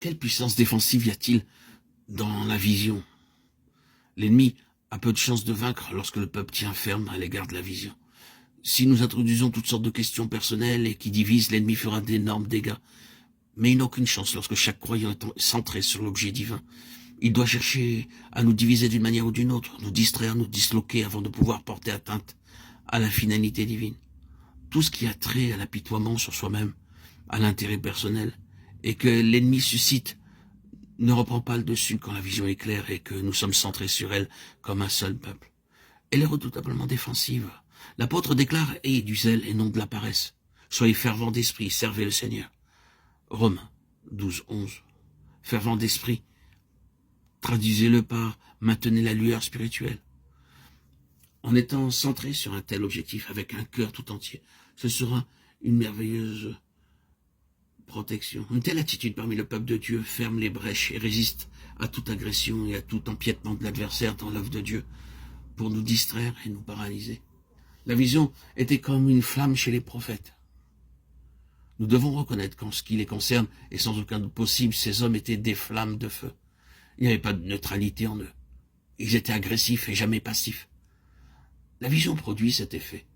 Quelle puissance défensive y a-t-il dans la vision? L'ennemi a peu de chances de vaincre lorsque le peuple tient ferme à l'égard de la vision. Si nous introduisons toutes sortes de questions personnelles et qui divisent, l'ennemi fera d'énormes dégâts. Mais il n'a aucune chance lorsque chaque croyant est centré sur l'objet divin. Il doit chercher à nous diviser d'une manière ou d'une autre, nous distraire, nous disloquer avant de pouvoir porter atteinte à la finalité divine. Tout ce qui a trait à l'apitoiement sur soi-même, à l'intérêt personnel, et que l'ennemi suscite, ne reprend pas le dessus quand la vision est claire et que nous sommes centrés sur elle comme un seul peuple. Elle est redoutablement défensive. L'apôtre déclare « Ayez du zèle et non de la paresse. Soyez fervents d'esprit, servez le Seigneur. » Romains 12, 11. Fervent d'esprit, traduisez-le par « maintenez la lueur spirituelle ». En étant centré sur un tel objectif avec un cœur tout entier, ce sera une merveilleuse protection. Une telle attitude parmi le peuple de Dieu ferme les brèches et résiste à toute agression et à tout empiètement de l'adversaire dans l'œuvre de Dieu pour nous distraire et nous paralyser. La vision était comme une flamme chez les prophètes. Nous devons reconnaître qu'en ce qui les concerne, et sans aucun doute possible, ces hommes étaient des flammes de feu. Il n'y avait pas de neutralité en eux. Ils étaient agressifs et jamais passifs. La vision produit cet effet.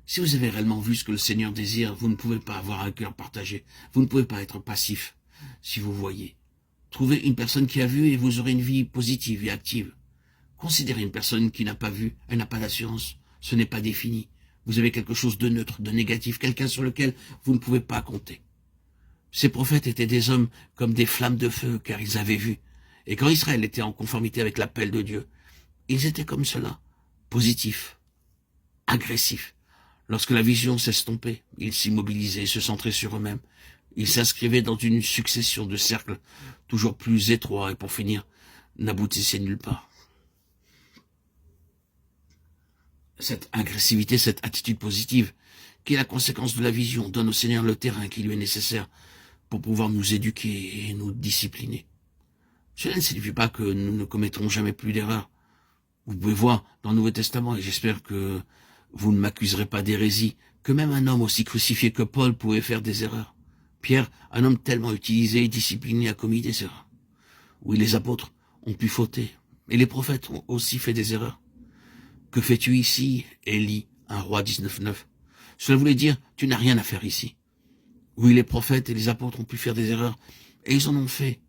Si vous avez réellement vu ce que le Seigneur désire, vous ne pouvez pas avoir un cœur partagé. Vous ne pouvez pas être passif si vous voyez. Trouvez une personne qui a vu et vous aurez une vie positive et active. Considérez une personne qui n'a pas vu, elle n'a pas d'assurance. Ce n'est pas défini. Vous avez quelque chose de neutre, de négatif, quelqu'un sur lequel vous ne pouvez pas compter. Ces prophètes étaient des hommes comme des flammes de feu, car ils avaient vu. Et quand Israël était en conformité avec l'appel de Dieu, ils étaient comme cela, positifs, agressifs. Lorsque la vision s'estompait, ils s'immobilisaient, se centraient sur eux-mêmes. Ils s'inscrivaient dans une succession de cercles toujours plus étroits et pour finir, n'aboutissaient nulle part. Cette agressivité, cette attitude positive, qui est la conséquence de la vision, donne au Seigneur le terrain qui lui est nécessaire pour pouvoir nous éduquer et nous discipliner. Cela ne signifie pas que nous ne commettrons jamais plus d'erreurs. Vous pouvez voir dans le Nouveau Testament, et j'espère que vous ne m'accuserez pas d'hérésie, que même un homme aussi crucifié que Paul pouvait faire des erreurs. Pierre, un homme tellement utilisé et discipliné, a commis des erreurs. Oui, les apôtres ont pu fauter, et les prophètes ont aussi fait des erreurs. Que fais-tu ici, Élie, un roi 19.9? Cela voulait dire, tu n'as rien à faire ici. Oui, les prophètes et les apôtres ont pu faire des erreurs, et ils en ont fait.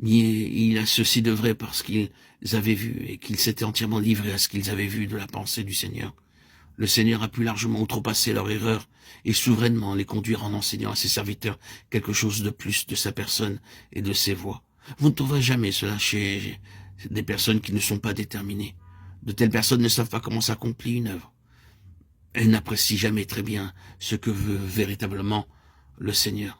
Mais il a ceci de vrai parce qu'ils avaient vu et qu'ils s'étaient entièrement livrés à ce qu'ils avaient vu de la pensée du Seigneur. Le Seigneur a pu largement outrepasser leur erreur et souverainement les conduire en enseignant à ses serviteurs quelque chose de plus de sa personne et de ses voies. Vous ne trouverez jamais cela chez des personnes qui ne sont pas déterminées. De telles personnes ne savent pas comment s'accomplit une œuvre. Elles n'apprécient jamais très bien ce que veut véritablement le Seigneur.